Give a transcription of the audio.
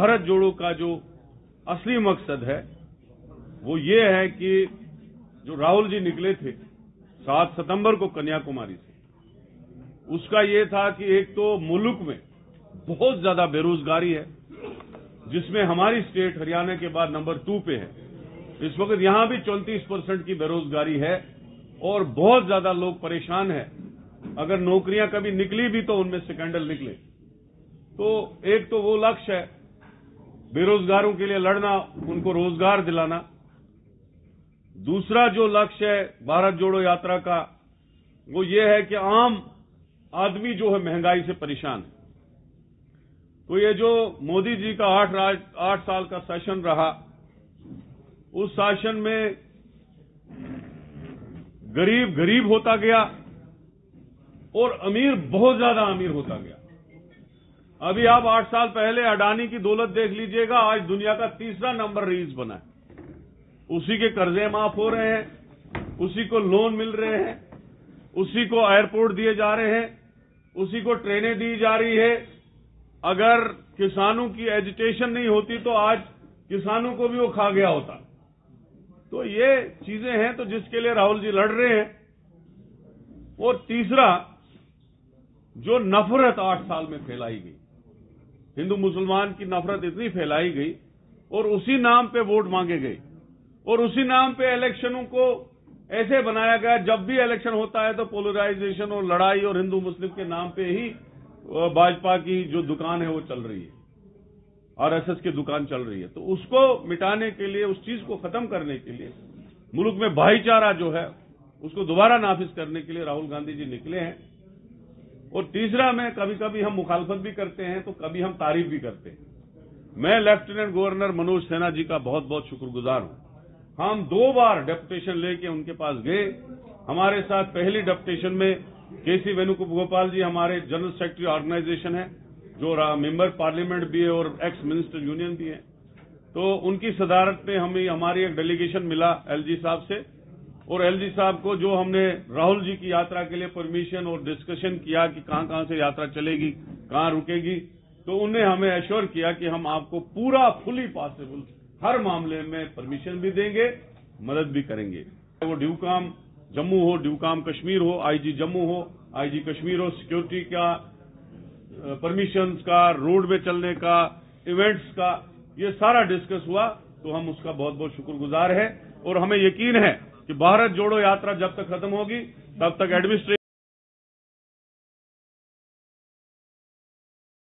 भारत जोड़ो का जो असली मकसद है वो ये है कि जो राहुल जी निकले थे 7 सितंबर को कन्याकुमारी से, उसका ये था कि एक तो मुल्क में बहुत ज्यादा बेरोजगारी है, जिसमें हमारी स्टेट हरियाणा के बाद नंबर 2 पे है। इस वक्त यहां भी 34% की बेरोजगारी है और बहुत ज्यादा लोग परेशान हैं। अगर नौकरियां कभी निकली भी तो उनमें स्कैंडल निकले। तो एक तो वो लक्ष्य है बेरोजगारों के लिए लड़ना, उनको रोजगार दिलाना। दूसरा जो लक्ष्य है भारत जोड़ो यात्रा का वो ये है कि आम आदमी जो है महंगाई से परेशान है। तो ये जो मोदी जी का 8 साल का शासन रहा, उस शासन में गरीब गरीब होता गया और अमीर बहुत ज्यादा अमीर होता गया। अभी आप 8 साल पहले अडानी की दौलत देख लीजिएगा, आज दुनिया का 3रा नंबर रईस बना है। उसी के कर्जे माफ हो रहे हैं, उसी को लोन मिल रहे हैं, उसी को एयरपोर्ट दिए जा रहे हैं, उसी को ट्रेनें दी जा रही है। अगर किसानों की एजिटेशन नहीं होती तो आज किसानों को भी वो खा गया होता। तो ये चीजें हैं तो जिसके लिए राहुल जी लड़ रहे हैं। और तीसरा, जो नफरत 8 साल में फैलाई गई, हिंदू मुसलमान की नफरत इतनी फैलाई गई और उसी नाम पे वोट मांगे गए और उसी नाम पे इलेक्शनों को ऐसे बनाया गया, जब भी इलेक्शन होता है तो पोलराइजेशन और लड़ाई और हिंदू मुस्लिम के नाम पे ही भाजपा की जो दुकान है वो चल रही है, आरएसएस की दुकान चल रही है। तो उसको मिटाने के लिए, उस चीज को खत्म करने के लिए, मुल्क में भाईचारा जो है उसको दोबारा नाफिज करने के लिए राहुल गांधी जी निकले हैं। और तीसरा, में कभी कभी हम मुखालफत भी करते हैं तो कभी हम तारीफ भी करते हैं। मैं लेफ्टिनेंट गवर्नर मनोज सिन्हा जी का बहुत बहुत शुक्रगुजार हूं। हम 2 बार डेपुटेशन लेके उनके पास गए। हमारे साथ पहली डेपुटेशन में केसी वेणुगोपाल जी हमारे जनरल सेक्रेटरी ऑर्गेनाइजेशन है, जो मेंबर पार्लियामेंट भी है और एक्स मिनिस्टर यूनियन भी है। तो उनकी सदारत में हमें हमारी एक डेलीगेशन मिला एलजी साहब से, और एलजी साहब को जो हमने राहुल जी की यात्रा के लिए परमिशन और डिस्कशन किया कि कहां कहां से यात्रा चलेगी, कहां रुकेगी, तो उन्हें हमें एश्योर किया कि हम आपको पूरा फुली पॉसिबल हर मामले में परमिशन भी देंगे, मदद भी करेंगे। वो ड्यूकाम जम्मू हो, ड्यूकाम कश्मीर हो, आईजी जम्मू हो, आईजी कश्मीर हो, सिक्योरिटी का, परमिशंस का, रोड में चलने का, इवेंट्स का, ये सारा डिस्कस हुआ। तो हम उसका बहुत बहुत शुक्रगुजार है और हमें यकीन है कि भारत जोड़ो यात्रा जब तक खत्म होगी तब तक एडमिनिस्ट्रेशन